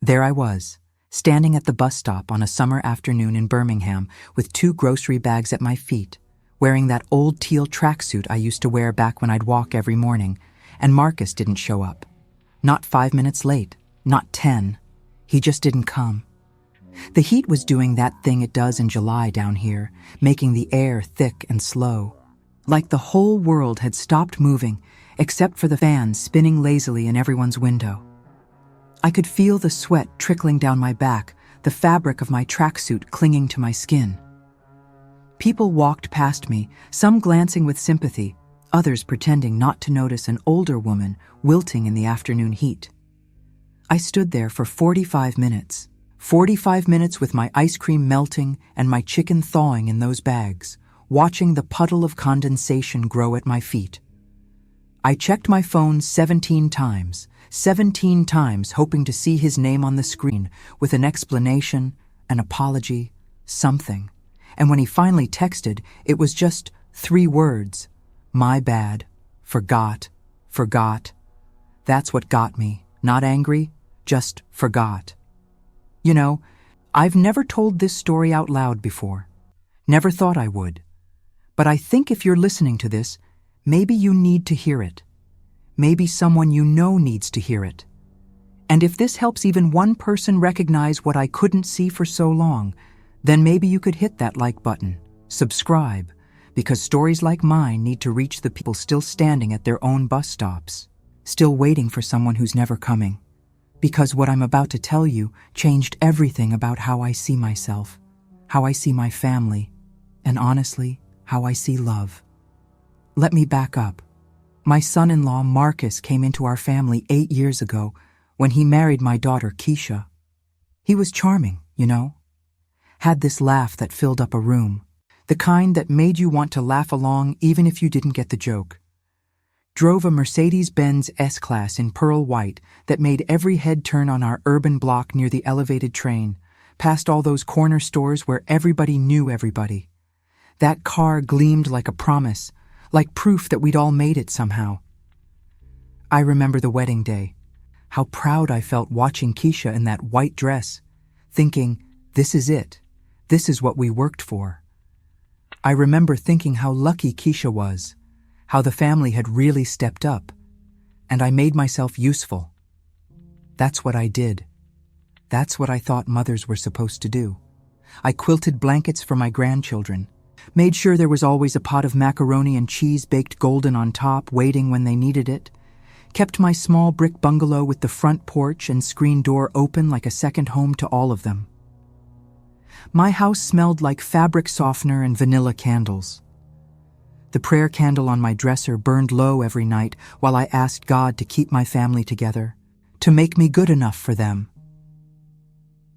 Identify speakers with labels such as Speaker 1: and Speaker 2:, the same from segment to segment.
Speaker 1: There I was, standing at the bus stop on a summer afternoon in Birmingham with 2 grocery bags at my feet, wearing that old teal tracksuit I used to wear back when I'd walk every morning, and Marcus didn't show up. Not 5 minutes late, not 10. He just didn't come. The heat was doing that thing it does in July down here, making the air thick and slow. Like the whole world had stopped moving, except for the fans spinning lazily in everyone's window. I could feel the sweat trickling down my back, the fabric of my tracksuit clinging to my skin. People walked past me, some glancing with sympathy, others pretending not to notice an older woman wilting in the afternoon heat. I stood there for 45 minutes. 45 minutes with my ice cream melting and my chicken thawing in those bags, watching the puddle of condensation grow at my feet. I checked my phone 17 times, hoping to see his name on the screen with an explanation, an apology, something. And when he finally texted, it was just 3 words. My bad. Forgot. That's what got me. Not angry, just forgot. You know, I've never told this story out loud before. Never thought I would. But I think if you're listening to this, maybe you need to hear it. Maybe someone you know needs to hear it. And if this helps even one person recognize what I couldn't see for so long, then maybe you could hit that like button, subscribe, because stories like mine need to reach the people still standing at their own bus stops, still waiting for someone who's never coming. Because what I'm about to tell you changed everything about how I see myself, how I see my family, and honestly, how I see love. Let me back up. My son-in-law Marcus came into our family 8 years ago when he married my daughter Keisha. He was charming, you know. Had this laugh that filled up a room, the kind that made you want to laugh along even if you didn't get the joke. Drove a Mercedes-Benz S-Class in pearl white that made every head turn on our urban block near the elevated train, past all those corner stores where everybody knew everybody. That car gleamed like a promise, like proof that we'd all made it somehow. I remember the wedding day, how proud I felt watching Keisha in that white dress, thinking, this is it, this is what we worked for. I remember thinking how lucky Keisha was, how the family had really stepped up, and I made myself useful. That's what I did. That's what I thought mothers were supposed to do. I quilted blankets for my grandchildren, made sure there was always a pot of macaroni and cheese baked golden on top waiting when they needed it, kept my small brick bungalow with the front porch and screen door open like a second home to all of them. My house smelled like fabric softener and vanilla candles. The prayer candle on my dresser burned low every night while I asked God to keep my family together, to make me good enough for them.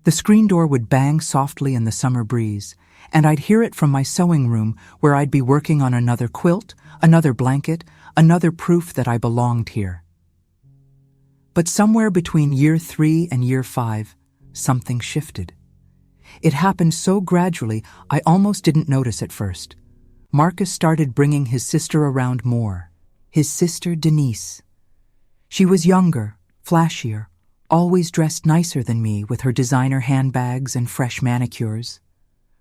Speaker 1: The screen door would bang softly in the summer breeze, and I'd hear it from my sewing room where I'd be working on another quilt, another blanket, another proof that I belonged here. But somewhere between year 3 and year 5, something shifted. It happened so gradually I almost didn't notice at first. Marcus started bringing his sister around more. His sister Denise. She was younger, flashier, always dressed nicer than me with her designer handbags and fresh manicures.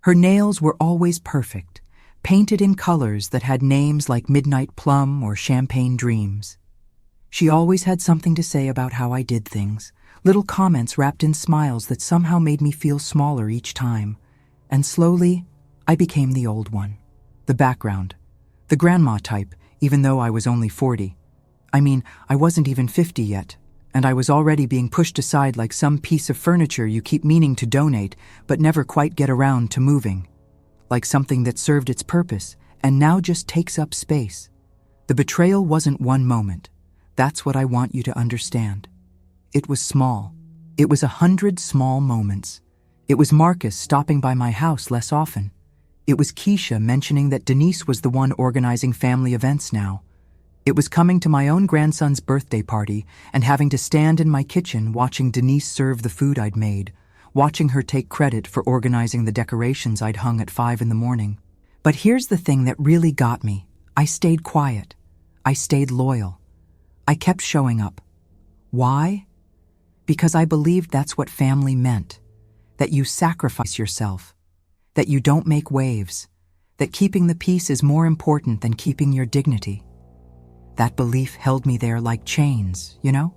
Speaker 1: Her nails were always perfect, painted in colors that had names like Midnight Plum or Champagne Dreams. She always had something to say about how I did things, little comments wrapped in smiles that somehow made me feel smaller each time. And slowly, I became the old one. The background. The grandma type, even though I was only 40. I mean, I wasn't even 50 yet, and I was already being pushed aside like some piece of furniture you keep meaning to donate but never quite get around to moving. Like something that served its purpose and now just takes up space. The betrayal wasn't one moment. That's what I want you to understand. It was small. It was 100 small moments. It was Marcus stopping by my house less often. It was Keisha mentioning that Denise was the one organizing family events now. It was coming to my own grandson's birthday party and having to stand in my kitchen watching Denise serve the food I'd made, watching her take credit for organizing the decorations I'd hung at 5 in the morning. But here's the thing that really got me. I stayed quiet. I stayed loyal. I kept showing up. Why? because I believed that's what family meant, that you sacrifice yourself, that you don't make waves, that keeping the peace is more important than keeping your dignity. That belief held me there like chains, you know?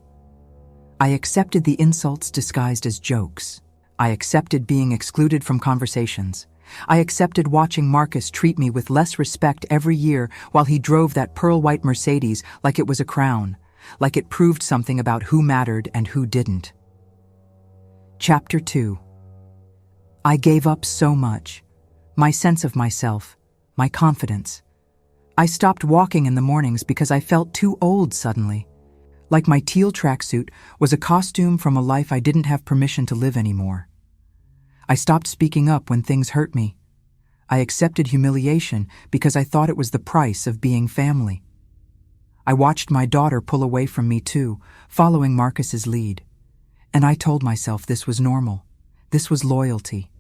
Speaker 1: I accepted the insults disguised as jokes. I accepted being excluded from conversations. I accepted watching Marcus treat me with less respect every year while he drove that pearl-white Mercedes like it was a crown, like it proved something about who mattered and who didn't. Chapter 2. I gave up so much. My sense of myself, my confidence. I stopped walking in the mornings because I felt too old suddenly. Like my teal tracksuit was a costume from a life I didn't have permission to live anymore. I stopped speaking up when things hurt me. I accepted humiliation because I thought it was the price of being family. I watched my daughter pull away from me too, following Marcus's lead. And I told myself this was normal. This was loyalty.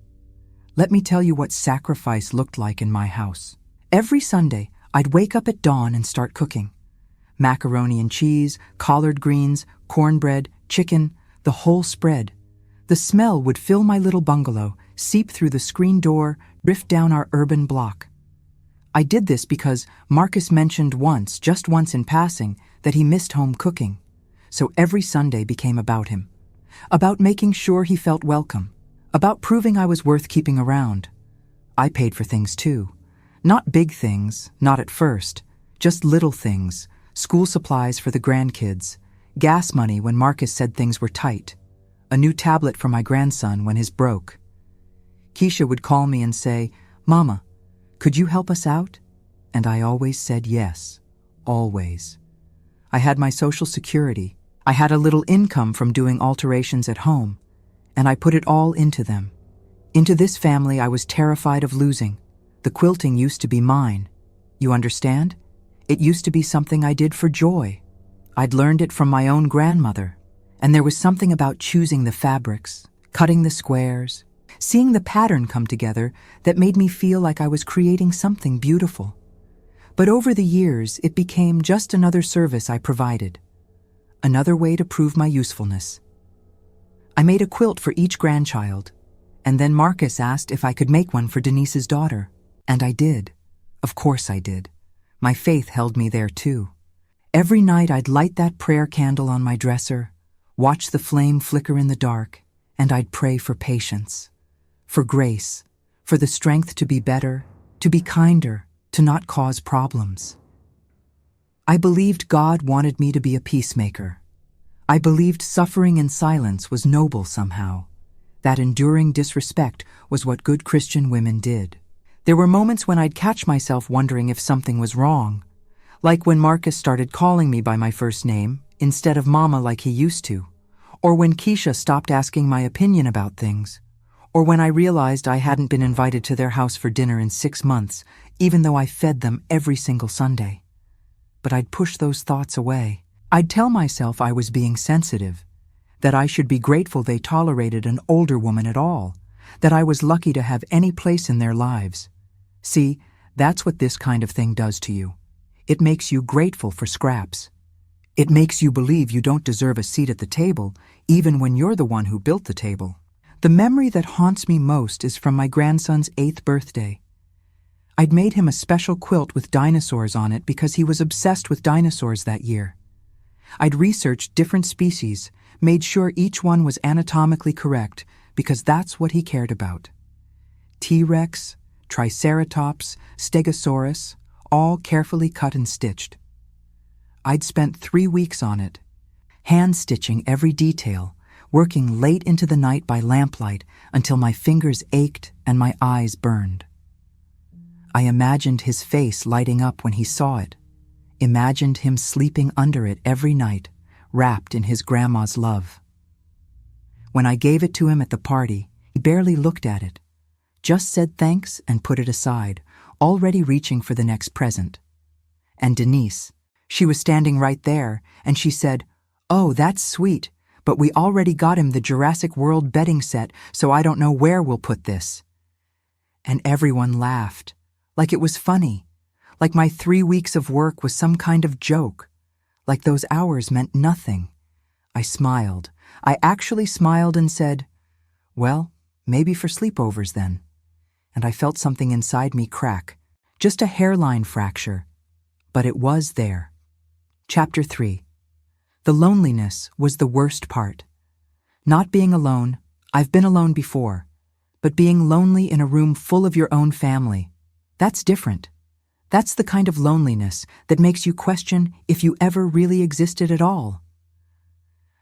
Speaker 1: Let me tell you what sacrifice looked like in my house. Every Sunday, I'd wake up at dawn and start cooking. Macaroni and cheese, collard greens, cornbread, chicken, the whole spread. The smell would fill my little bungalow, seep through the screen door, drift down our urban block. I did this because Marcus mentioned once, just once in passing, that he missed home cooking. So every Sunday became about him. About making sure he felt welcome. About proving I was worth keeping around. I paid for things too. Not big things, not at first. Just little things. School supplies for the grandkids. Gas money when Marcus said things were tight. A new tablet for my grandson when his broke. Keisha would call me and say, "Mama, could you help us out?" And I always said yes. Always. I had my social security. I had a little income from doing alterations at home. And I put it all into them. Into this family I was terrified of losing. The quilting used to be mine. You understand? It used to be something I did for joy. I'd learned it from my own grandmother. And there was something about choosing the fabrics, cutting the squares, seeing the pattern come together that made me feel like I was creating something beautiful. But over the years, it became just another service I provided. Another way to prove my usefulness. I made a quilt for each grandchild, and then Marcus asked if I could make one for Denise's daughter. And I did. Of course I did. My faith held me there too. Every night I'd light that prayer candle on my dresser, watch the flame flicker in the dark, and I'd pray for patience, for grace, for the strength to be better, to be kinder, to not cause problems. I believed God wanted me to be a peacemaker. I believed suffering in silence was noble somehow. That enduring disrespect was what good Christian women did. There were moments when I'd catch myself wondering if something was wrong, like when Marcus started calling me by my first name instead of Mama like he used to, or when Keisha stopped asking my opinion about things, or when I realized I hadn't been invited to their house for dinner in 6 months, even though I fed them every single Sunday. But I'd push those thoughts away. I'd tell myself I was being sensitive, that I should be grateful they tolerated an older woman at all, that I was lucky to have any place in their lives. See, that's what this kind of thing does to you. It makes you grateful for scraps. It makes you believe you don't deserve a seat at the table, even when you're the one who built the table. The memory that haunts me most is from my grandson's 8th birthday. I'd made him a special quilt with dinosaurs on it because he was obsessed with dinosaurs that year. I'd researched different species, made sure each one was anatomically correct because that's what he cared about. T-Rex, Triceratops, Stegosaurus, all carefully cut and stitched. I'd spent 3 weeks on it, hand-stitching every detail, working late into the night by lamplight until my fingers ached and my eyes burned. I imagined his face lighting up when he saw it, imagined him sleeping under it every night, wrapped in his grandma's love. When I gave it to him at the party, he barely looked at it, just said thanks and put it aside, already reaching for the next present. And Denise, she was standing right there, and she said, "Oh, that's sweet, but we already got him the Jurassic World bedding set, so I don't know where we'll put this." And everyone laughed, like it was funny, like my 3 weeks of work was some kind of joke, like those hours meant nothing. I smiled. I actually smiled and said, "Well, maybe for sleepovers then." And I felt something inside me crack, just a hairline fracture, but it was there. Chapter 3. The loneliness was the worst part. Not being alone, I've been alone before, but being lonely in a room full of your own family, that's different. That's the kind of loneliness that makes you question if you ever really existed at all.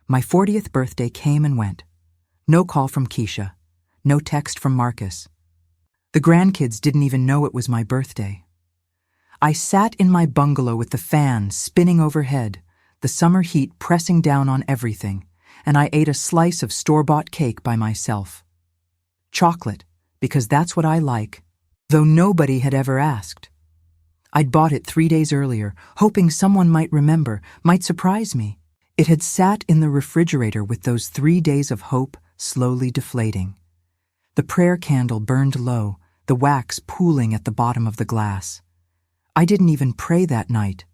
Speaker 1: My 40th birthday came and went. No call from Keisha. No text from Marcus. The grandkids didn't even know it was my birthday. I sat in my bungalow with the fan spinning overhead, the summer heat pressing down on everything, and I ate a slice of store-bought cake by myself. Chocolate, because that's what I like, though nobody had ever asked. I'd bought it 3 days earlier, hoping someone might remember, might surprise me. It had sat in the refrigerator with those 3 days of hope slowly deflating. The prayer candle burned low, the wax pooling at the bottom of the glass. I didn't even pray that night.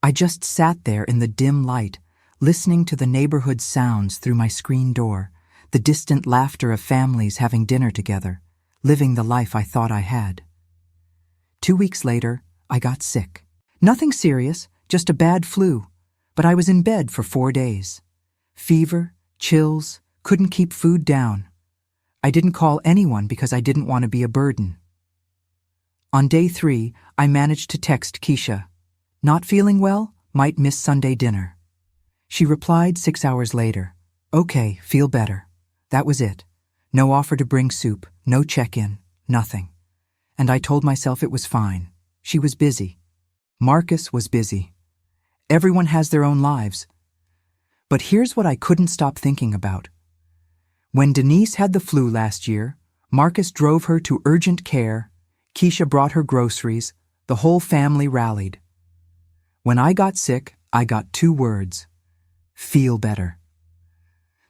Speaker 1: I just sat there in the dim light, listening to the neighborhood sounds through my screen door, the distant laughter of families having dinner together, living the life I thought I had. 2 weeks later, I got sick. Nothing serious, just a bad flu, but I was in bed for 4 days. Fever, chills, couldn't keep food down. I didn't call anyone because I didn't want to be a burden. On day 3, I managed to text Keisha. Not feeling well, might miss Sunday dinner. She replied 6 hours later. Okay, feel better. That was it. No offer to bring soup, no check-in, nothing. And I told myself it was fine. She was busy. Marcus was busy. Everyone has their own lives. But here's what I couldn't stop thinking about. When Denise had the flu last year, Marcus drove her to urgent care, Keisha brought her groceries, the whole family rallied. When I got sick, I got 2 words. Feel better.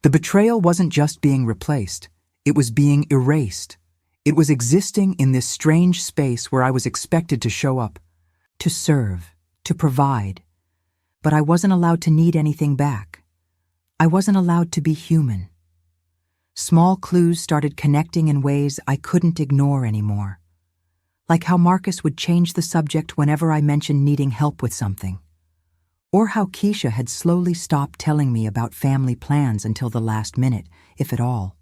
Speaker 1: The betrayal wasn't just being replaced, it was being erased. It was existing in this strange space where I was expected to show up, to serve, to provide. But I wasn't allowed to need anything back. I wasn't allowed to be human. Small clues started connecting in ways I couldn't ignore anymore. Like how Marcus would change the subject whenever I mentioned needing help with something. Or how Keisha had slowly stopped telling me about family plans until the last minute, if at all.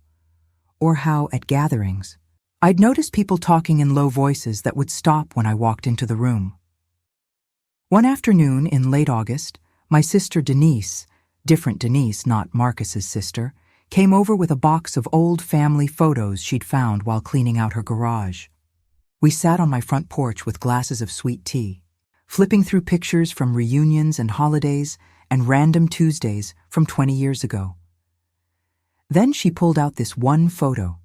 Speaker 1: Or how, at gatherings, I'd notice people talking in low voices that would stop when I walked into the room. One afternoon in late August, my sister Denise, different Denise, not Marcus's sister, came over with a box of old family photos she'd found while cleaning out her garage. We sat on my front porch with glasses of sweet tea, flipping through pictures from reunions and holidays and random Tuesdays from 20 years ago. Then she pulled out this one photo.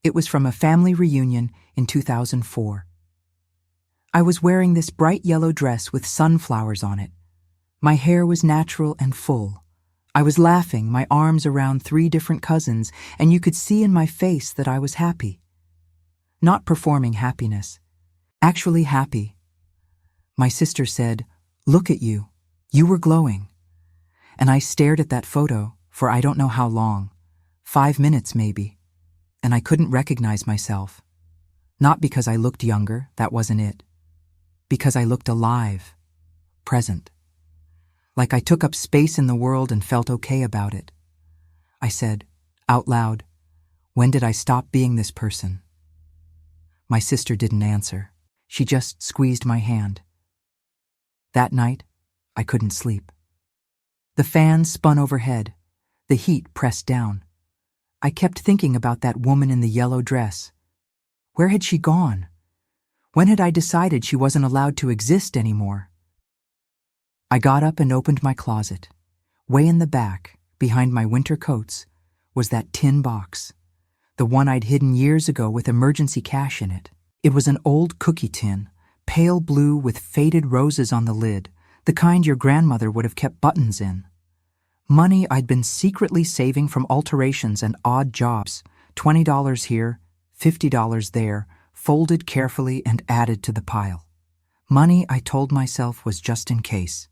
Speaker 1: It was from a family reunion in 2004. I was wearing this bright yellow dress with sunflowers on it. My hair was natural and full. I was laughing, my arms around 3 different cousins, and you could see in my face that I was happy. Not performing happiness. Actually happy. My sister said, "Look at you. You were glowing." And I stared at that photo for I don't know how long. 5 minutes maybe. And I couldn't recognize myself. Not because I looked younger, that wasn't it. Because I looked alive, present. Like I took up space in the world and felt okay about it. I said, out loud, "When did I stop being this person?" My sister didn't answer. She just squeezed my hand. That night, I couldn't sleep. The fan spun overhead. The heat pressed down. I kept thinking about that woman in the yellow dress. Where had she gone? When had I decided she wasn't allowed to exist anymore? I got up and opened my closet. Way in the back, behind my winter coats, was that tin box. The one I'd hidden years ago with emergency cash in it. It was an old cookie tin, pale blue with faded roses on the lid, the kind your grandmother would have kept buttons in. Money I'd been secretly saving from alterations and odd jobs, $20 here, $50 there, folded carefully and added to the pile. Money I told myself was just in case.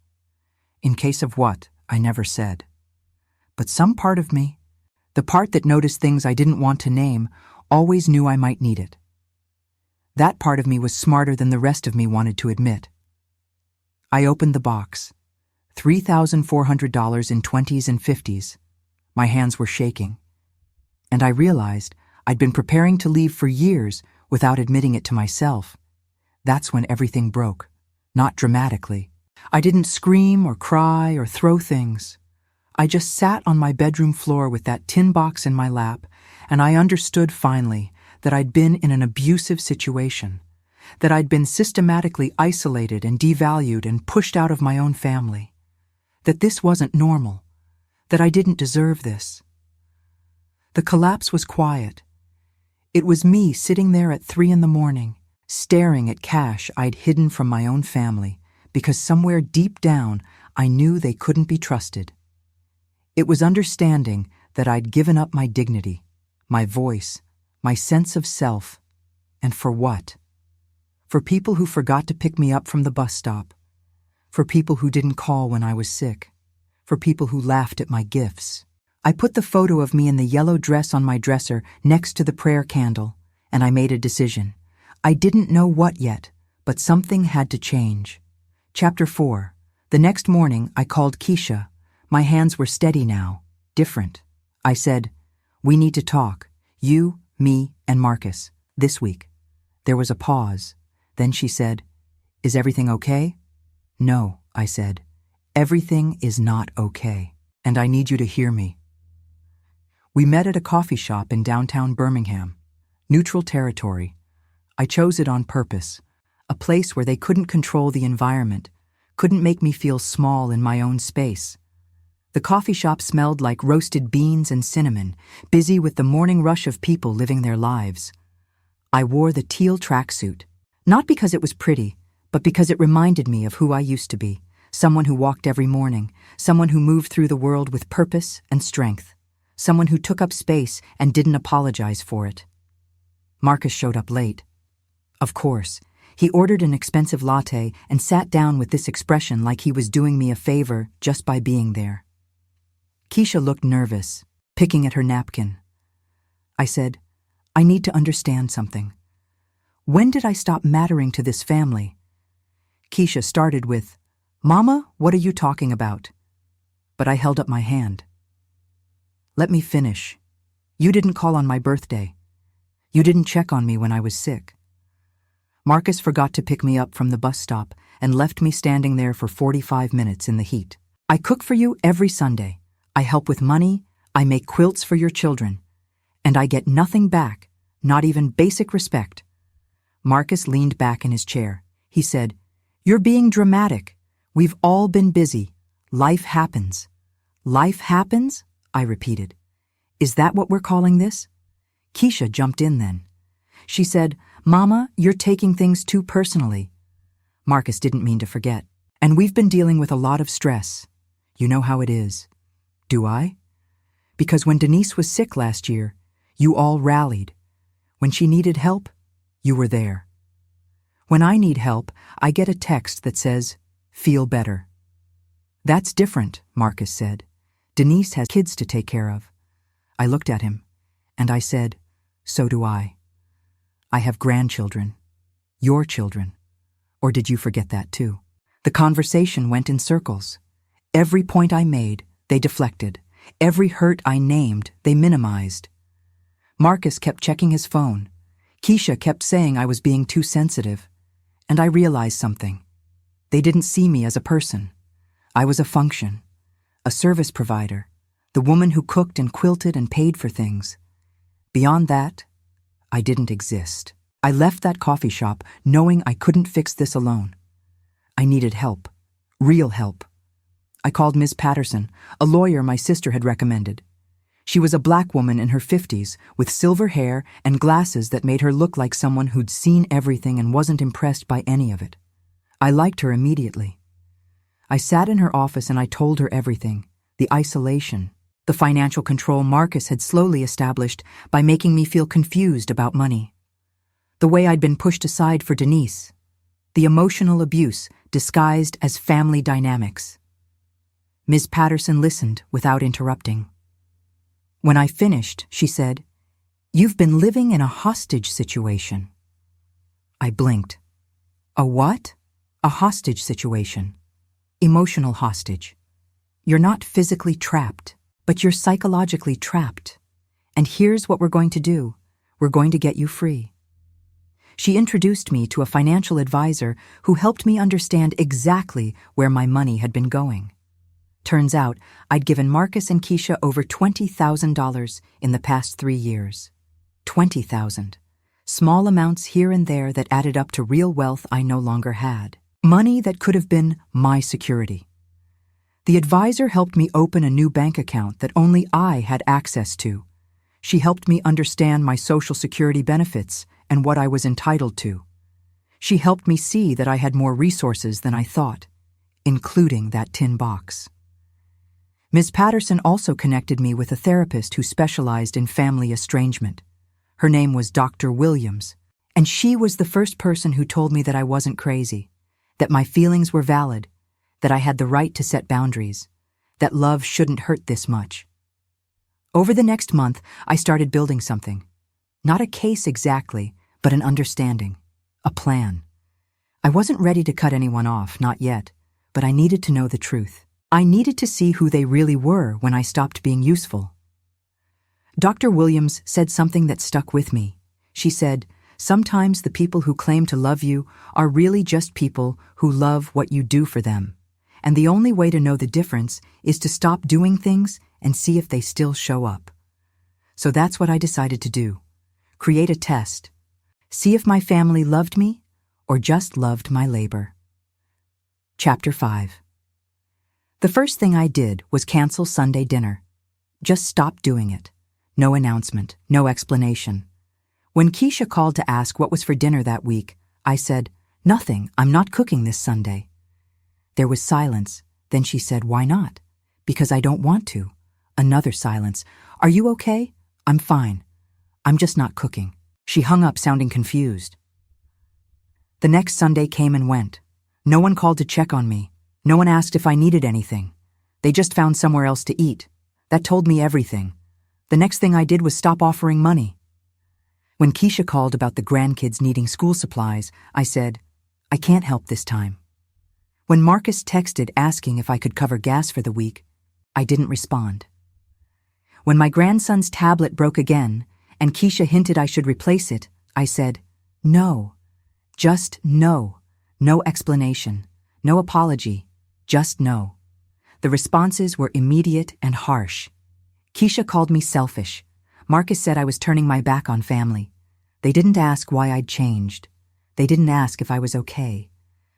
Speaker 1: In case of what, I never said. But some part of me, the part that noticed things I didn't want to name, always knew I might need it. That part of me was smarter than the rest of me wanted to admit. I opened the box. $3,400 in 20s and 50s. My hands were shaking. And I realized I'd been preparing to leave for years without admitting it to myself. That's when everything broke, not dramatically. I didn't scream or cry or throw things. I just sat on my bedroom floor with that tin box in my lap, and I understood finally that I'd been in an abusive situation, that I'd been systematically isolated and devalued and pushed out of my own family, that this wasn't normal, that I didn't deserve this. The collapse was quiet. It was me sitting there at 3 a.m, staring at cash I'd hidden from my own family because somewhere deep down I knew they couldn't be trusted. It was understanding that I'd given up my dignity, my voice, my sense of self. And for what? For people who forgot to pick me up from the bus stop. For people who didn't call when I was sick. For people who laughed at my gifts. I put the photo of me in the yellow dress on my dresser next to the prayer candle, and I made a decision. I didn't know what yet, but something had to change. Chapter 4. The next morning, I called Keisha. My hands were steady now, different. I said, "We need to talk. You, me, and Marcus, this week." There was a pause. Then she said, "Is everything okay?" "No," I said. "Everything is not okay, and I need you to hear me." We met at a coffee shop in downtown Birmingham. Neutral territory. I chose it on purpose. A place where they couldn't control the environment, couldn't make me feel small in my own space. The coffee shop smelled like roasted beans and cinnamon, busy with the morning rush of people living their lives. I wore the teal tracksuit, not because it was pretty, but because it reminded me of who I used to be, someone who walked every morning, someone who moved through the world with purpose and strength, someone who took up space and didn't apologize for it. Marcus showed up late. Of course, he ordered an expensive latte and sat down with this expression like he was doing me a favor just by being there. Keisha looked nervous, picking at her napkin. I said, "I need to understand something. When did I stop mattering to this family?" Keisha started with, "Mama, what are you talking about?" But I held up my hand. "Let me finish. You didn't call on my birthday. You didn't check on me when I was sick. Marcus forgot to pick me up from the bus stop and left me standing there for 45 minutes in the heat. I cook for you every Sunday. I help with money. I make quilts for your children. And I get nothing back, not even basic respect." Marcus leaned back in his chair. He said, "You're being dramatic. We've all been busy. Life happens." "Life happens?" I repeated. "Is that what we're calling this?" Keisha jumped in then. She said, "Mama, you're taking things too personally." Marcus didn't mean to forget. "And we've been dealing with a lot of stress. You know how it is." "Do I?" "Because when Denise was sick last year, you all rallied. When she needed help, you were there. When I need help, I get a text that says, 'Feel better.'" "That's different," Marcus said. "Denise has kids to take care of." I looked at him, and I said, "So do I. I have grandchildren. Your children. Or did you forget that too?" The conversation went in circles. Every point I made, they deflected. Every hurt I named, they minimized. Marcus kept checking his phone. Keisha kept saying I was being too sensitive. And I realized something. They didn't see me as a person. I was a function, a service provider, the woman who cooked and quilted and paid for things. Beyond that, I didn't exist. I left that coffee shop knowing I couldn't fix this alone. I needed help, real help. I called Ms. Patterson, a lawyer my sister had recommended. She was a black woman in her 50s with silver hair and glasses that made her look like someone who'd seen everything and wasn't impressed by any of it. I liked her immediately. I sat in her office and I told her everything, the isolation, the financial control Marcus had slowly established by making me feel confused about money, the way I'd been pushed aside for Denise, the emotional abuse disguised as family dynamics. Ms. Patterson listened without interrupting. When I finished, she said, "You've been living in a hostage situation." I blinked. A what? A hostage situation. Emotional hostage. You're not physically trapped, but you're psychologically trapped. And here's what we're going to do. We're going to get you free. She introduced me to a financial advisor who helped me understand exactly where my money had been going. Turns out, I'd given Marcus and Keisha over $20,000 in the past 3 years. 20,000. Small amounts here and there that added up to real wealth I no longer had. Money that could have been my security. The advisor helped me open a new bank account that only I had access to. She helped me understand my Social Security benefits and what I was entitled to. She helped me see that I had more resources than I thought, including that tin box. Ms. Patterson also connected me with a therapist who specialized in family estrangement. Her name was Dr. Williams, and she was the first person who told me that I wasn't crazy, that my feelings were valid, that I had the right to set boundaries, that love shouldn't hurt this much. Over the next month, I started building something. Not a case exactly, but an understanding, a plan. I wasn't ready to cut anyone off, not yet, but I needed to know the truth. I needed to see who they really were when I stopped being useful. Dr. Williams said something that stuck with me. She said, "Sometimes the people who claim to love you are really just people who love what you do for them. And the only way to know the difference is to stop doing things and see if they still show up." So that's what I decided to do. Create a test. See if my family loved me or just loved my labor. Chapter 5. The first thing I did was cancel Sunday dinner. Just stop doing it. No announcement, no explanation. When Keisha called to ask what was for dinner that week, I said, "Nothing, I'm not cooking this Sunday." There was silence. Then she said, "Why not?" "Because I don't want to." Another silence. "Are you okay?" "I'm fine. I'm just not cooking." She hung up, sounding confused. The next Sunday came and went. No one called to check on me. No one asked if I needed anything. They just found somewhere else to eat. That told me everything. The next thing I did was stop offering money. When Keisha called about the grandkids needing school supplies, I said, "I can't help this time." When Marcus texted asking if I could cover gas for the week, I didn't respond. When my grandson's tablet broke again, and Keisha hinted I should replace it, I said, "No. Just no. No explanation. No apology. Just no." The responses were immediate and harsh. Keisha called me selfish. Marcus said I was turning my back on family. They didn't ask why I'd changed. They didn't ask if I was okay.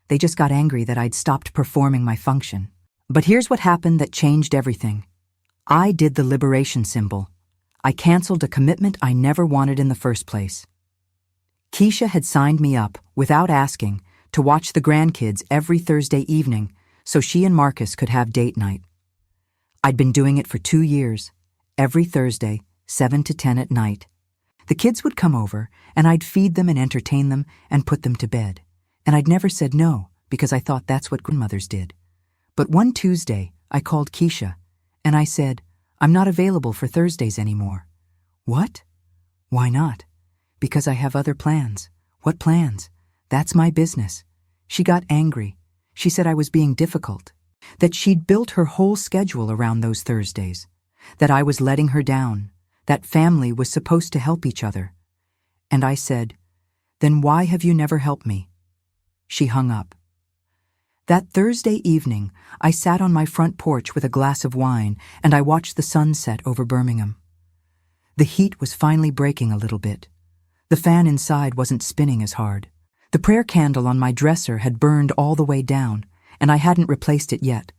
Speaker 1: They just got angry that I'd stopped performing my function. But here's what happened that changed everything. I did the liberation symbol. I canceled a commitment I never wanted in the first place. Keisha had signed me up, without asking, to watch the grandkids every Thursday evening so she and Marcus could have date night. I'd been doing it for 2 years, every Thursday, 7 to 10 at night. The kids would come over, and I'd feed them and entertain them and put them to bed. And I'd never said no, because I thought that's what grandmothers did. But one Tuesday, I called Keisha, and I said, "I'm not available for Thursdays anymore." "What?" "Why not?" "Because I have other plans." "What plans?" "That's my business." She got angry. She said I was being difficult, that she'd built her whole schedule around those Thursdays, that I was letting her down, that family was supposed to help each other. And I said, "Then why have you never helped me?" She hung up. That Thursday evening, I sat on my front porch with a glass of wine and I watched the sun set over Birmingham. The heat was finally breaking a little bit. The fan inside wasn't spinning as hard. The prayer candle on my dresser had burned all the way down, and I hadn't replaced it yet.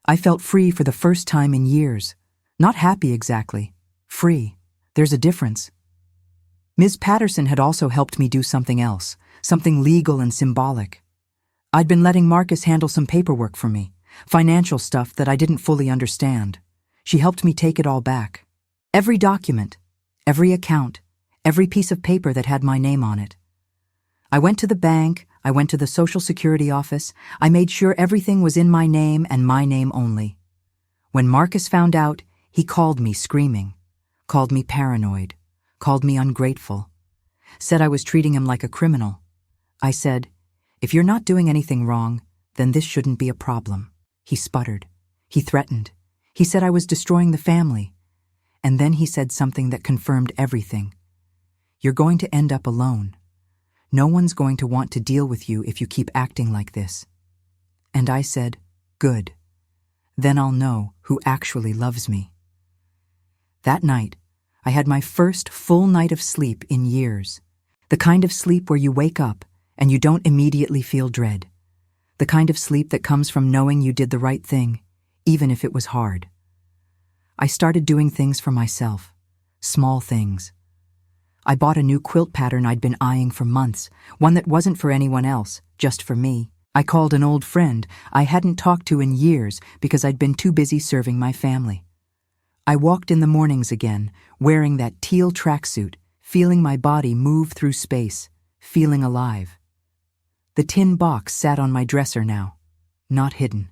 Speaker 1: I felt free for the first time in years. Not happy exactly. Free. There's a difference. Ms. Patterson had also helped me do something else, something legal and symbolic. I'd been letting Marcus handle some paperwork for me, financial stuff that I didn't fully understand. She helped me take it all back. Every document, every account, every piece of paper that had my name on it. I went to the bank, I went to the Social Security office, I made sure everything was in my name and my name only. When Marcus found out, he called me screaming, called me paranoid, called me ungrateful, said I was treating him like a criminal. I said, "If you're not doing anything wrong, then this shouldn't be a problem." He sputtered. He threatened. He said I was destroying the family. And then he said something that confirmed everything. "You're going to end up alone. No one's going to want to deal with you if you keep acting like this." And I said, "Good. Then I'll know who actually loves me." That night, I had my first full night of sleep in years. The kind of sleep where you wake up and you don't immediately feel dread. The kind of sleep that comes from knowing you did the right thing, even if it was hard. I started doing things for myself, small things. I bought a new quilt pattern I'd been eyeing for months, one that wasn't for anyone else, just for me. I called an old friend I hadn't talked to in years because I'd been too busy serving my family. I walked in the mornings again, wearing that teal tracksuit, feeling my body move through space, feeling alive. The tin box sat on my dresser now, not hidden.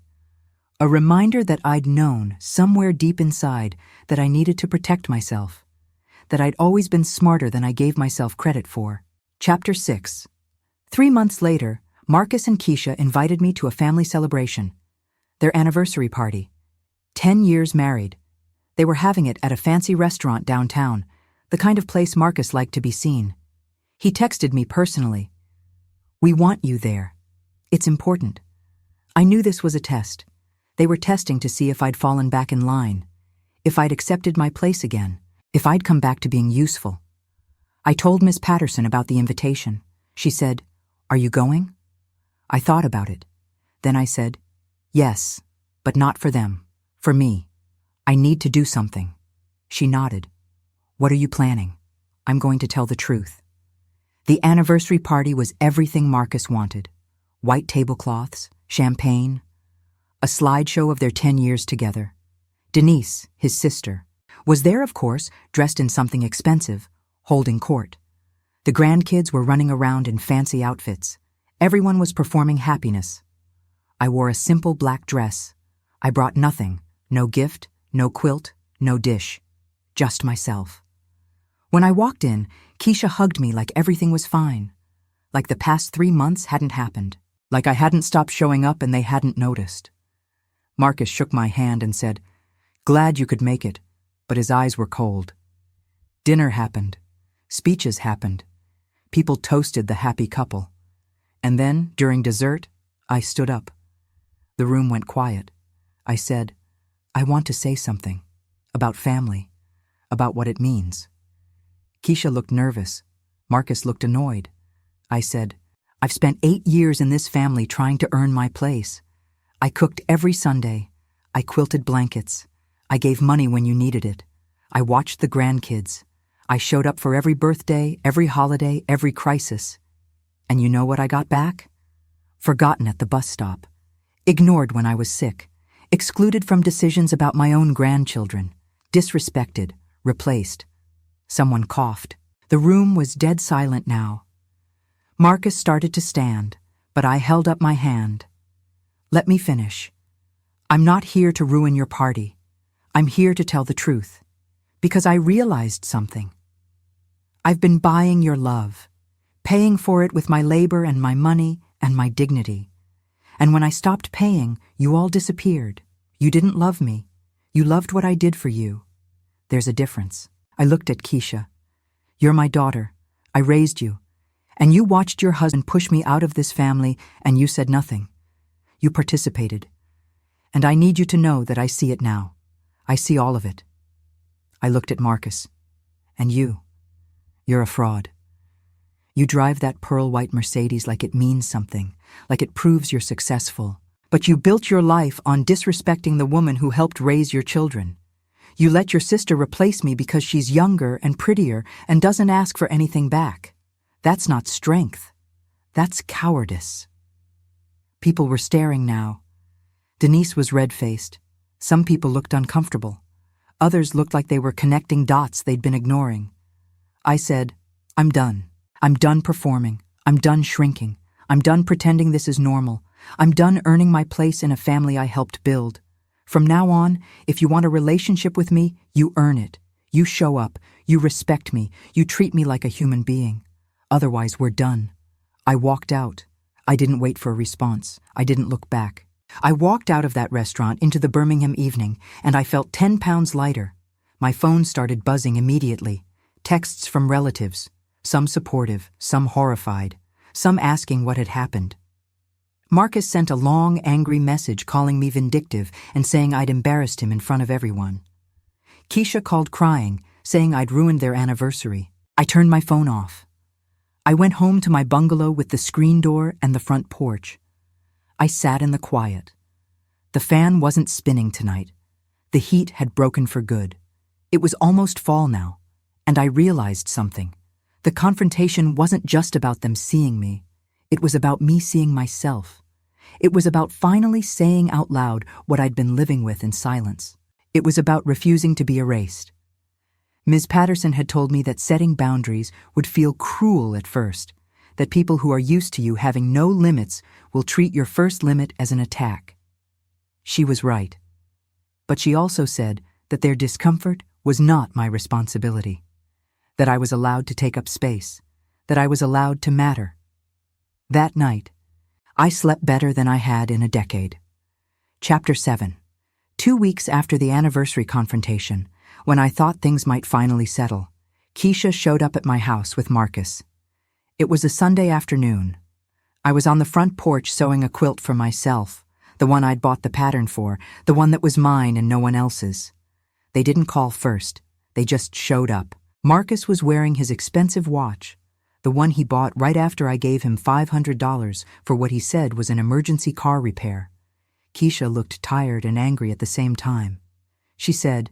Speaker 1: A reminder that I'd known, somewhere deep inside, that I needed to protect myself, that I'd always been smarter than I gave myself credit for. Chapter 6. 3 months later, Marcus and Keisha invited me to a family celebration, their anniversary party. 10 years married. They were having it at a fancy restaurant downtown, the kind of place Marcus liked to be seen. He texted me personally. "We want you there. It's important." I knew this was a test. They were testing to see if I'd fallen back in line, if I'd accepted my place again, if I'd come back to being useful. I told Miss Patterson about the invitation. She said, "Are you going?" I thought about it. Then I said, "Yes, but not for them, for me. I need to do something." She nodded. "What are you planning?" "I'm going to tell the truth." The anniversary party was everything Marcus wanted. White tablecloths, champagne, a slideshow of their 10 years together. Denise, his sister, was there, of course, dressed in something expensive, holding court. The grandkids were running around in fancy outfits. Everyone was performing happiness. I wore a simple black dress. I brought nothing, no gift, no quilt, no dish, just myself. When I walked in, Keisha hugged me like everything was fine, like the past 3 months hadn't happened, like I hadn't stopped showing up and they hadn't noticed. Marcus shook my hand and said, "Glad you could make it," but his eyes were cold. Dinner happened. Speeches happened. People toasted the happy couple. And then, during dessert, I stood up. The room went quiet. I said, "I want to say something. About family. About what it means." Keisha looked nervous. Marcus looked annoyed. I said, "I've spent 8 years in this family trying to earn my place. I cooked every Sunday. I quilted blankets. I gave money when you needed it. I watched the grandkids. I showed up for every birthday, every holiday, every crisis. And you know what I got back? Forgotten at the bus stop. Ignored when I was sick. Excluded from decisions about my own grandchildren. Disrespected. Replaced." Someone coughed. The room was dead silent now. Marcus started to stand, but I held up my hand. "Let me finish. I'm not here to ruin your party. I'm here to tell the truth. Because I realized something. I've been buying your love, paying for it with my labor and my money and my dignity. And when I stopped paying, you all disappeared. You didn't love me. You loved what I did for you. There's a difference." I looked at Keisha. "You're my daughter. I raised you. And you watched your husband push me out of this family, and you said nothing. You participated. And I need you to know that I see it now. I see all of it." I looked at Marcus. "And you're a fraud. You drive that pearl-white Mercedes like it means something, like it proves you're successful. But you built your life on disrespecting the woman who helped raise your children. You let your sister replace me because she's younger and prettier and doesn't ask for anything back. That's not strength. That's cowardice." People were staring now. Denise was red-faced. Some people looked uncomfortable. Others looked like they were connecting dots they'd been ignoring. I said, "I'm done. I'm done performing. I'm done shrinking. I'm done pretending this is normal. I'm done earning my place in a family I helped build. From now on, if you want a relationship with me, you earn it. You show up, you respect me, you treat me like a human being. Otherwise, we're done. I walked out. I didn't wait for a response. I didn't look back. I walked out of that restaurant into the Birmingham evening, and I felt 10 pounds lighter. My phone started buzzing immediately. Texts from relatives, some supportive, some horrified, some asking what had happened. Marcus sent a long, angry message calling me vindictive and saying I'd embarrassed him in front of everyone. Keisha called crying, saying I'd ruined their anniversary. I turned my phone off. I went home to my bungalow with the screen door and the front porch. I sat in the quiet. The fan wasn't spinning tonight. The heat had broken for good. It was almost fall now, and I realized something. The confrontation wasn't just about them seeing me. It was about me seeing myself. It was about finally saying out loud what I'd been living with in silence. It was about refusing to be erased. Ms. Patterson had told me that setting boundaries would feel cruel at first, that people who are used to you having no limits will treat your first limit as an attack. She was right. But she also said that their discomfort was not my responsibility, that I was allowed to take up space, that I was allowed to matter. That night, I slept better than I had in a decade. Chapter 7. 2 weeks after the anniversary confrontation, when I thought things might finally settle, Keisha showed up at my house with Marcus. It was a Sunday afternoon. I was on the front porch sewing a quilt for myself, the one I'd bought the pattern for, the one that was mine and no one else's. They didn't call first. They just showed up. Marcus was wearing his expensive watch, the one he bought right after I gave him $500 for what he said was an emergency car repair. Keisha looked tired and angry at the same time. She said,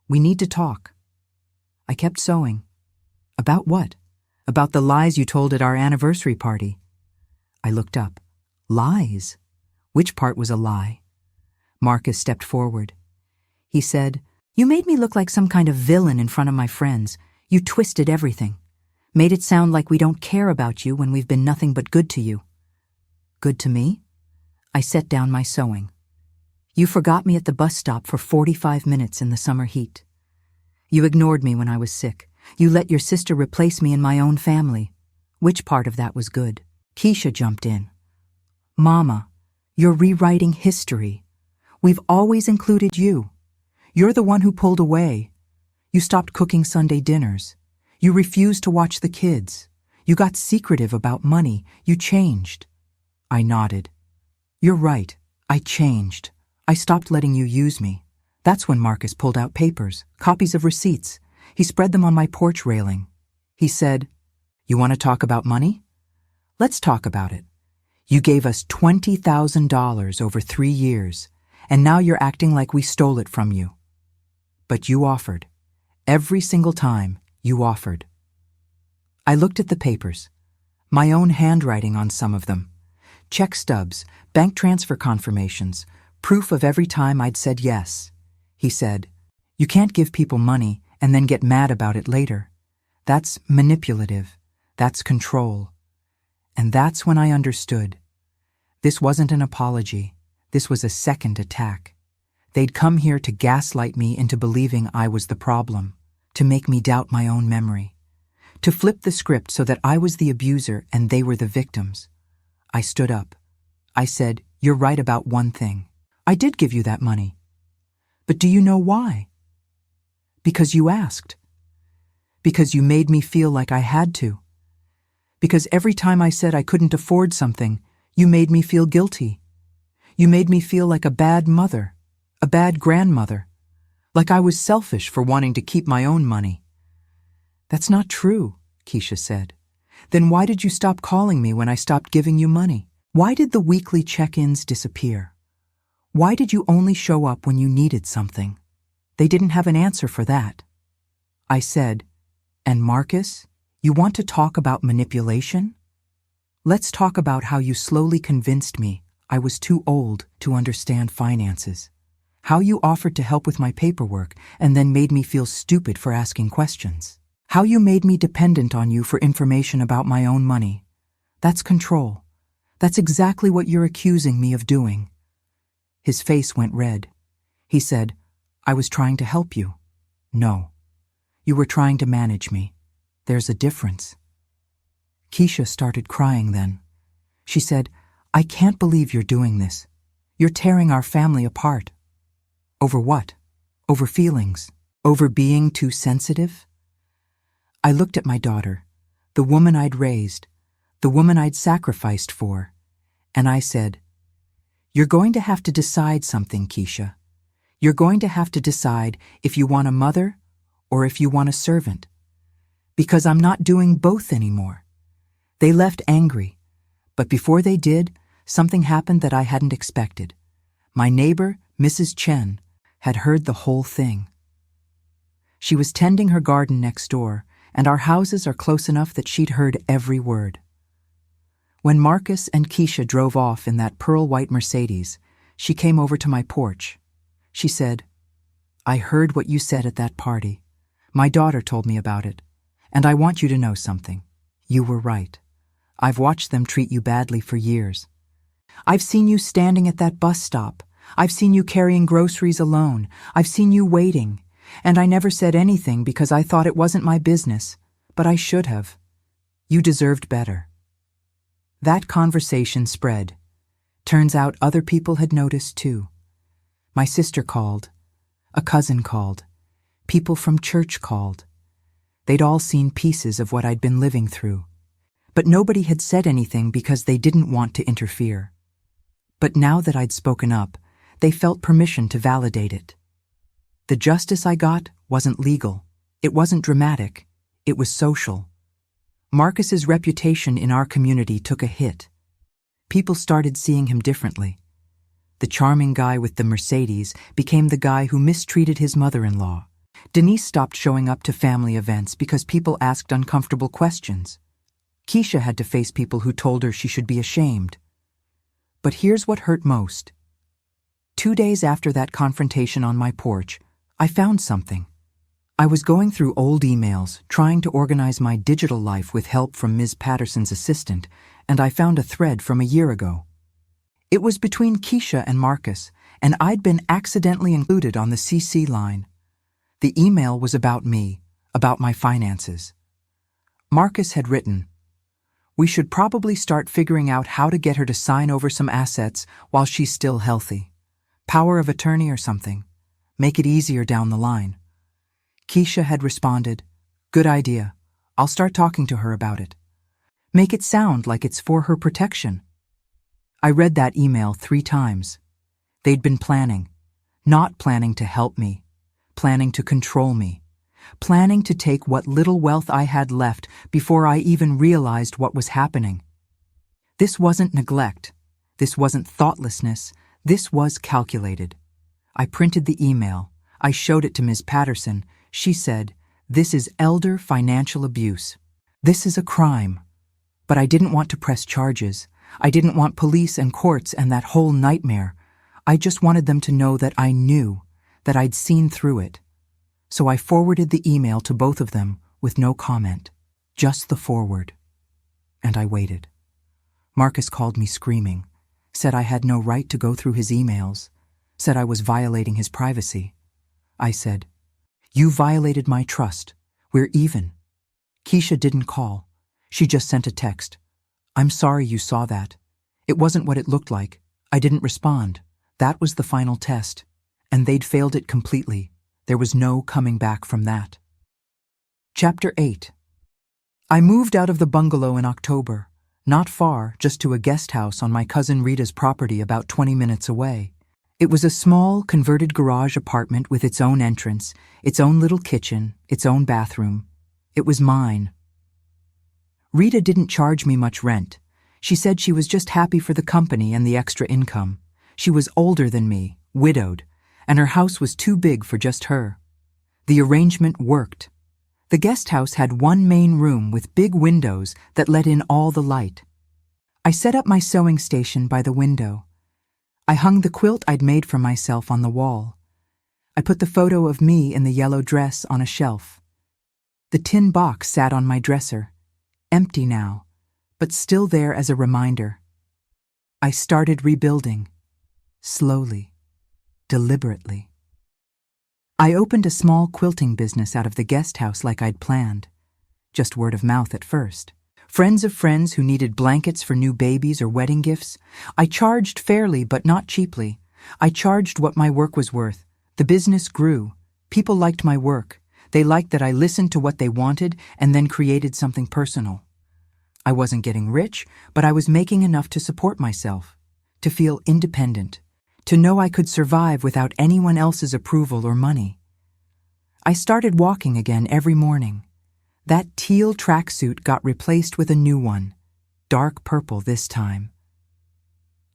Speaker 1: "We need to talk." I kept sewing. "About what?" "About the lies you told at our anniversary party." I looked up. Lies? Which part was a lie? Marcus stepped forward. He said, "You made me look like some kind of villain in front of my friends. You twisted everything. Made it sound like we don't care about you when we've been nothing but good to you." Good to me? I set down my sewing. "You forgot me at the bus stop for 45 minutes in the summer heat. You ignored me when I was sick. You let your sister replace me in my own family. Which part of that was good?" Keisha jumped in. "Mama, you're rewriting history. We've always included you. You're the one who pulled away. You stopped cooking Sunday dinners. You refused to watch the kids. You got secretive about money. You changed." I nodded. "You're right. I changed. I stopped letting you use me." That's when Marcus pulled out papers, copies of receipts. He spread them on my porch railing. He said, "You want to talk about money? Let's talk about it. You gave us $20,000 over 3 years, and now you're acting like we stole it from you. But you offered. Every single time, you offered." I looked at the papers. My own handwriting on some of them. Check stubs, bank transfer confirmations, proof of every time I'd said yes. He said, "You can't give people money and then get mad about it later. That's manipulative. That's control." And that's when I understood. This wasn't an apology. This was a second attack. They'd come here to gaslight me into believing I was the problem, to make me doubt my own memory, to flip the script so that I was the abuser and they were the victims. I stood up. I said, "You're right about one thing. I did give you that money. But do you know why? Because you asked. Because you made me feel like I had to. Because every time I said I couldn't afford something, you made me feel guilty. You made me feel like a bad mother, a bad grandmother, like I was selfish for wanting to keep my own money." "That's not true," Keisha said. "Then why did you stop calling me when I stopped giving you money? Why did the weekly check-ins disappear? Why did you only show up when you needed something?" They didn't have an answer for that. I said, "And Marcus, you want to talk about manipulation? Let's talk about how you slowly convinced me I was too old to understand finances. How you offered to help with my paperwork and then made me feel stupid for asking questions. How you made me dependent on you for information about my own money. That's control. That's exactly what you're accusing me of doing." His face went red. He said, "I was trying to help you." "No. You were trying to manage me. There's a difference." Keisha started crying then. She said, "I can't believe you're doing this. You're tearing our family apart." Over what? Over feelings? Over being too sensitive? I looked at my daughter, the woman I'd raised, the woman I'd sacrificed for, and I said, "You're going to have to decide something, Keisha. You're going to have to decide if you want a mother or if you want a servant. Because I'm not doing both anymore." They left angry, but before they did, something happened that I hadn't expected. My neighbor, Mrs. Chen, had heard the whole thing. She was tending her garden next door, and our houses are close enough that she'd heard every word. When Marcus and Keisha drove off in that pearl-white Mercedes, she came over to my porch. She said, "I heard what you said at that party. My daughter told me about it, and I want you to know something. You were right. I've watched them treat you badly for years. I've seen you standing at that bus stop. I've seen you carrying groceries alone. I've seen you waiting. And I never said anything because I thought it wasn't my business, but I should have. You deserved better." That conversation spread. Turns out other people had noticed too. My sister called. A cousin called. People from church called. They'd all seen pieces of what I'd been living through. But nobody had said anything because they didn't want to interfere. But now that I'd spoken up, they felt permission to validate it. The justice I got wasn't legal. It wasn't dramatic. It was social. Marcus's reputation in our community took a hit. People started seeing him differently. The charming guy with the Mercedes became the guy who mistreated his mother-in-law. Denise stopped showing up to family events because people asked uncomfortable questions. Keisha had to face people who told her she should be ashamed. But here's what hurt most. 2 days after that confrontation on my porch, I found something. I was going through old emails, trying to organize my digital life with help from Ms. Patterson's assistant, and I found a thread from a year ago. It was between Keisha and Marcus, and I'd been accidentally included on the CC line. The email was about me, about my finances. Marcus had written, "We should probably start figuring out how to get her to sign over some assets while she's still healthy. Power of attorney or something. Make it easier down the line." Keisha had responded, "Good idea. I'll start talking to her about it. Make it sound like it's for her protection." I read that email 3 times. They'd been planning, not planning to help me, planning to control me, planning to take what little wealth I had left before I even realized what was happening. This wasn't neglect. This wasn't thoughtlessness. This was calculated. I printed the email. I showed it to Ms. Patterson. She said, "This is elder financial abuse. This is a crime." But I didn't want to press charges. I didn't want police and courts and that whole nightmare. I just wanted them to know that I knew, that I'd seen through it. So I forwarded the email to both of them with no comment, just the forward. And I waited. Marcus called me screaming, said I had no right to go through his emails, said I was violating his privacy. I said, "You violated my trust. We're even." Keisha didn't call. She just sent a text. "I'm sorry you saw that. It wasn't what it looked like. I didn't respond. That was the final test. And they'd failed it completely. There was no coming back from that." Chapter 8. I moved out of the bungalow in October, not far, just to a guest house on my cousin Rita's property about 20 minutes away. It was a small, converted garage apartment with its own entrance, its own little kitchen, its own bathroom. It was mine. Rita didn't charge me much rent. She said she was just happy for the company and the extra income. She was older than me, widowed, and her house was too big for just her. The arrangement worked. The guest house had one main room with big windows that let in all the light. I set up my sewing station by the window. I hung the quilt I'd made for myself on the wall. I put the photo of me in the yellow dress on a shelf. The tin box sat on my dresser, empty now, but still there as a reminder. I started rebuilding, slowly, deliberately. I opened a small quilting business out of the guest house like I'd planned. Just word of mouth at first. Friends of friends who needed blankets for new babies or wedding gifts. I charged fairly but not cheaply. I charged what my work was worth. The business grew. People liked my work. They liked that I listened to what they wanted and then created something personal. I wasn't getting rich, but I was making enough to support myself, to feel independent, to know I could survive without anyone else's approval or money. I started walking again every morning. That teal tracksuit got replaced with a new one, dark purple this time.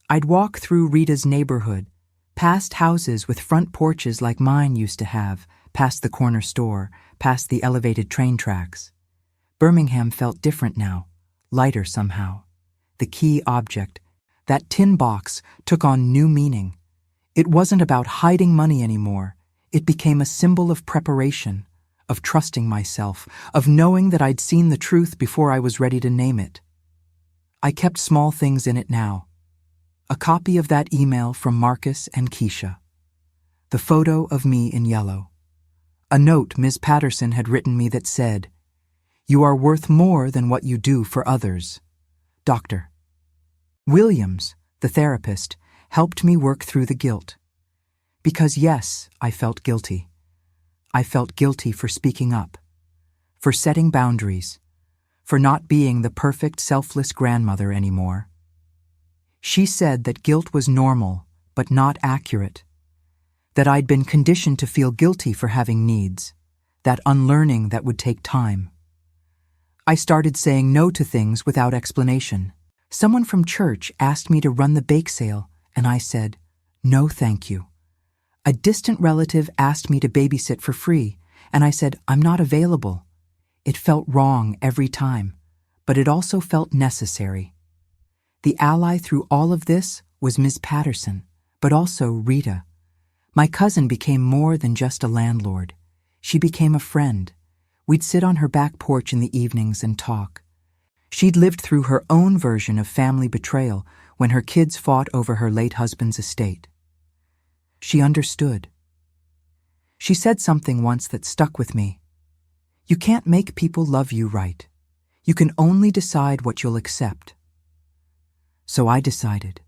Speaker 1: I'd walk through Rita's neighborhood, past houses with front porches like mine used to have, past the corner store, past the elevated train tracks. Birmingham felt different now, lighter somehow. The key object, that tin box, took on new meaning. It wasn't about hiding money anymore. It became a symbol of preparation, of trusting myself, of knowing that I'd seen the truth before I was ready to name it. I kept small things in it now. A copy of that email from Marcus and Keisha. The photo of me in yellow. A note Ms. Patterson had written me that said, "You are worth more than what you do for others. Dr. Williams, the therapist, helped me work through the guilt. Because yes, I felt guilty. I felt guilty for speaking up, for setting boundaries, for not being the perfect, selfless grandmother anymore. She said that guilt was normal, but not accurate. That I'd been conditioned to feel guilty for having needs, that unlearning that would take time. I started saying no to things without explanation. Someone from church asked me to run the bake sale, and I said, "No, thank you." A distant relative asked me to babysit for free, and I said, "I'm not available." It felt wrong every time, but it also felt necessary. The ally through all of this was Ms. Patterson, but also Rita. My cousin became more than just a landlord. She became a friend. We'd sit on her back porch in the evenings and talk. She'd lived through her own version of family betrayal when her kids fought over her late husband's estate. She understood. She said something once that stuck with me. You can't make people love you right. You can only decide what you'll accept. So I decided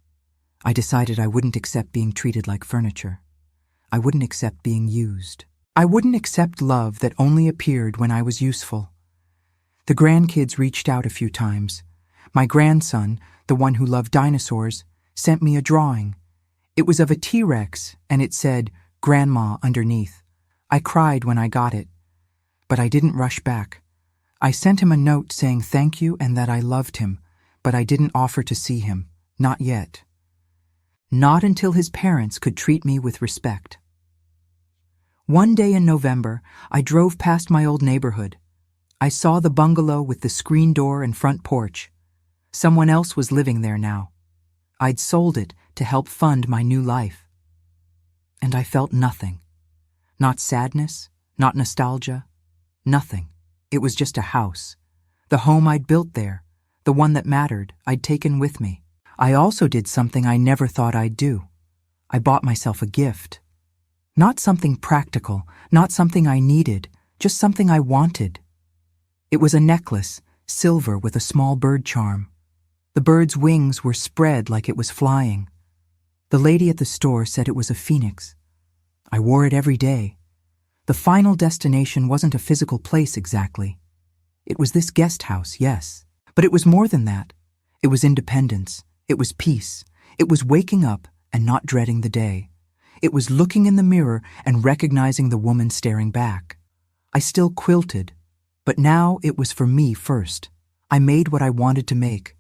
Speaker 1: I wouldn't accept being treated like furniture. I wouldn't accept being used. I wouldn't accept love that only appeared when I was useful. The grandkids reached out a few times. My grandson, the one who loved dinosaurs, sent me a drawing. It was of a T-Rex, and it said, "Grandma," underneath. I cried when I got it, but I didn't rush back. I sent him a note saying thank you and that I loved him, but I didn't offer to see him, not yet. Not until his parents could treat me with respect. One day in November, I drove past my old neighborhood. I saw the bungalow with the screen door and front porch. Someone else was living there now. I'd sold it to help fund my new life. And I felt nothing. Not sadness, not nostalgia, nothing. It was just a house. The home I'd built there, the one that mattered, I'd taken with me. I also did something I never thought I'd do. I bought myself a gift. Not something practical, not something I needed, just something I wanted. It was a necklace, silver with a small bird charm. The bird's wings were spread like it was flying. The lady at the store said it was a phoenix. I wore it every day. The final destination wasn't a physical place exactly. It was this guest house, yes, but it was more than that. It was independence. It was peace. It was waking up and not dreading the day. It was looking in the mirror and recognizing the woman staring back. I still quilted, but now it was for me first. I made what I wanted to make.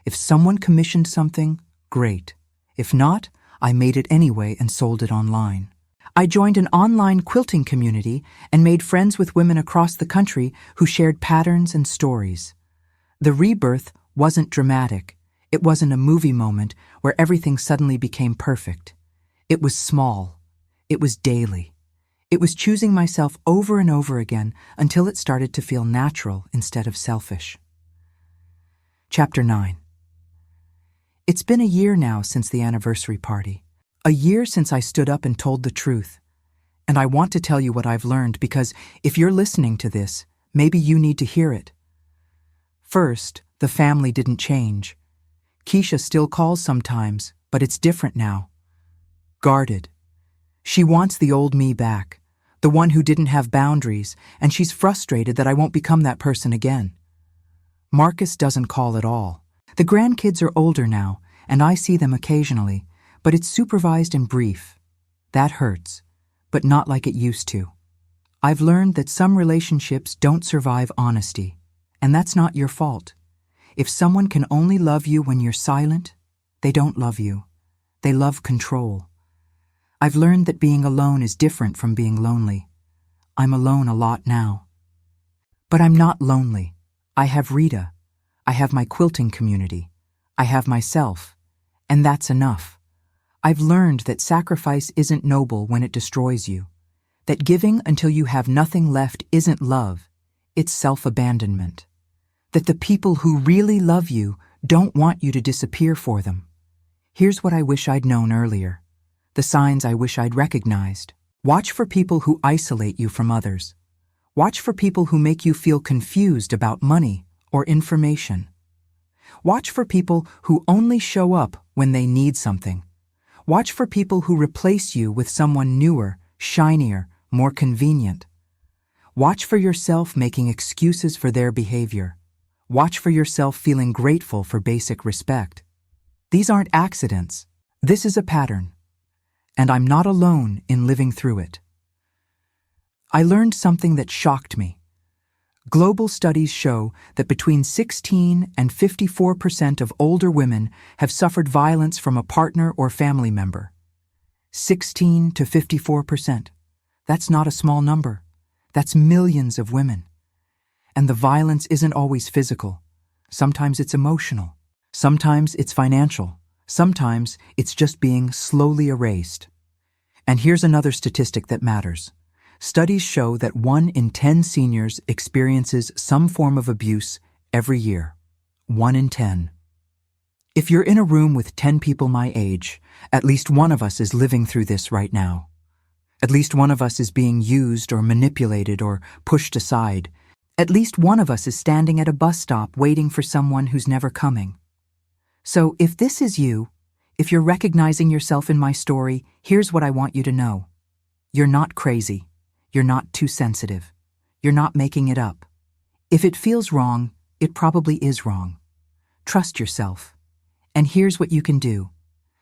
Speaker 1: If someone commissioned something, great. If not, I made it anyway and sold it online. I joined an online quilting community and made friends with women across the country who shared patterns and stories. The rebirth wasn't dramatic. It wasn't a movie moment where everything suddenly became perfect. It was small. It was daily. It was choosing myself over and over again until it started to feel natural instead of selfish. Chapter 9. It's been a year now since the anniversary party. A year since I stood up and told the truth. And I want to tell you what I've learned because if you're listening to this, maybe you need to hear it. First, the family didn't change. Keisha still calls sometimes, but it's different now. Guarded. She wants the old me back, the one who didn't have boundaries, and she's frustrated that I won't become that person again. Marcus doesn't call at all. The grandkids are older now, and I see them occasionally, but it's supervised and brief. That hurts, but not like it used to. I've learned that some relationships don't survive honesty, and that's not your fault. If someone can only love you when you're silent, they don't love you. They love control. I've learned that being alone is different from being lonely. I'm alone a lot now. But I'm not lonely. I have Rita. I have my quilting community. I have myself. And that's enough. I've learned that sacrifice isn't noble when it destroys you. That giving until you have nothing left isn't love. It's self-abandonment. That the people who really love you don't want you to disappear for them. Here's what I wish I'd known earlier. The signs I wish I'd recognized. Watch for people who isolate you from others. Watch for people who make you feel confused about money or information. Watch for people who only show up when they need something. Watch for people who replace you with someone newer, shinier, more convenient. Watch for yourself making excuses for their behavior. Watch for yourself feeling grateful for basic respect. These aren't accidents. This is a pattern. And I'm not alone in living through it. I learned something that shocked me. Global studies show that between 16 and 54% of older women have suffered violence from a partner or family member. 16 to 54%. That's not a small number. That's millions of women. And the violence isn't always physical. Sometimes it's emotional. Sometimes it's financial. Sometimes it's just being slowly erased. And here's another statistic that matters. Studies show that 1 in 10 seniors experiences some form of abuse every year. 1 in 10. If you're in a room with 10 people my age, at least one of us is living through this right now. At least one of us is being used or manipulated or pushed aside. At least one of us is standing at a bus stop waiting for someone who's never coming. So if this is you, if you're recognizing yourself in my story, here's what I want you to know. You're not crazy. You're not too sensitive. You're not making it up. If it feels wrong, it probably is wrong. Trust yourself. And here's what you can do.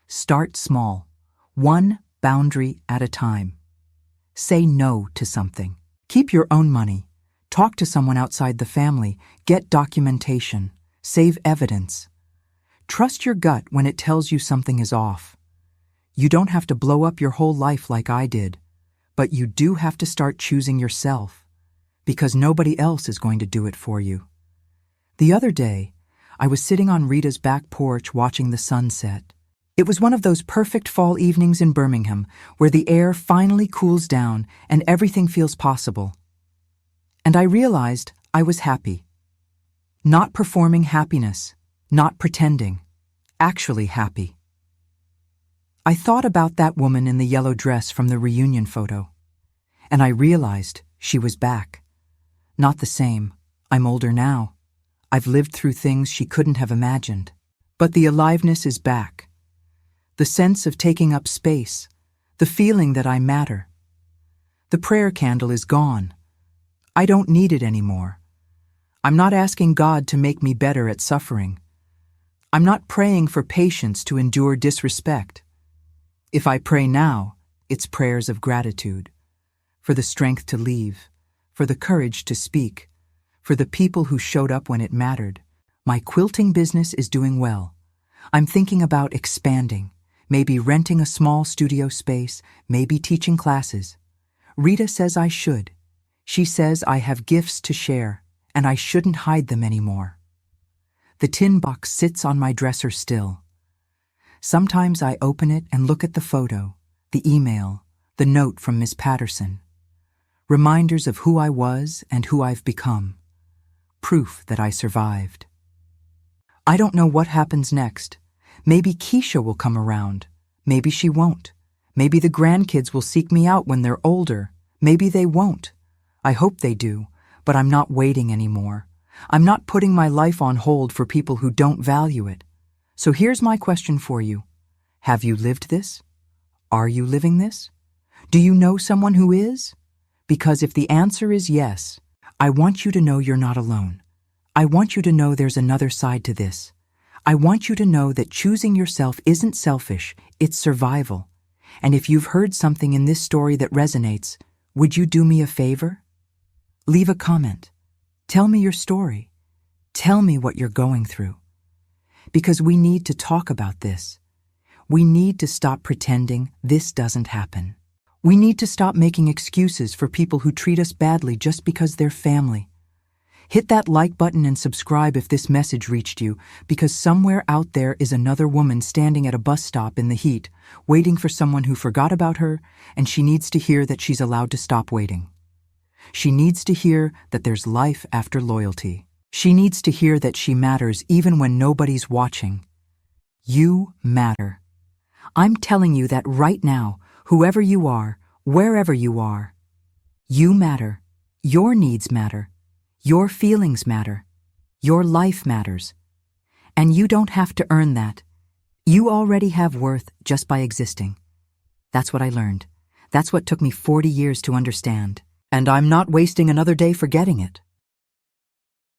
Speaker 1: Start small. 1 boundary at a time. Say no to something. Keep your own money. Talk to someone outside the family. Get documentation. Save evidence. Trust your gut when it tells you something is off. You don't have to blow up your whole life like I did, but you do have to start choosing yourself, because nobody else is going to do it for you. The other day, I was sitting on Rita's back porch watching the sunset. It was one of those perfect fall evenings in Birmingham where the air finally cools down and everything feels possible. And I realized I was happy. Not performing happiness, not pretending, actually happy. I thought about that woman in the yellow dress from the reunion photo, and I realized she was back. Not the same. I'm older now. I've lived through things she couldn't have imagined. But the aliveness is back. The sense of taking up space, the feeling that I matter. The prayer candle is gone. I don't need it anymore. I'm not asking God to make me better at suffering. I'm not praying for patience to endure disrespect. If I pray now, it's prayers of gratitude, for the strength to leave, for the courage to speak, for the people who showed up when it mattered. My quilting business is doing well. I'm thinking about expanding, maybe renting a small studio space, maybe teaching classes. Rita says I should. She says I have gifts to share, and I shouldn't hide them anymore. The tin box sits on my dresser still. Sometimes I open it and look at the photo, the email, the note from Miss Patterson. Reminders of who I was and who I've become. Proof that I survived. I don't know what happens next. Maybe Keisha will come around. Maybe she won't. Maybe the grandkids will seek me out when they're older. Maybe they won't. I hope they do, but I'm not waiting anymore. I'm not putting my life on hold for people who don't value it. So here's my question for you. Have you lived this? Are you living this? Do you know someone who is? Because if the answer is yes, I want you to know you're not alone. I want you to know there's another side to this. I want you to know that choosing yourself isn't selfish, it's survival. And if you've heard something in this story that resonates, would you do me a favor? Leave a comment. Tell me your story. Tell me what you're going through. Because we need to talk about this. We need to stop pretending this doesn't happen. We need to stop making excuses for people who treat us badly just because they're family. Hit that like button and subscribe if this message reached you, because somewhere out there is another woman standing at a bus stop in the heat, waiting for someone who forgot about her, and she needs to hear that she's allowed to stop waiting. She needs to hear that there's life after loyalty. She needs to hear that she matters even when nobody's watching. You matter. I'm telling you that right now, whoever you are, wherever you are, you matter. Your needs matter. Your feelings matter. Your life matters. And you don't have to earn that. You already have worth just by existing. That's what I learned. That's what took me 40 years to understand. And I'm not wasting another day forgetting it.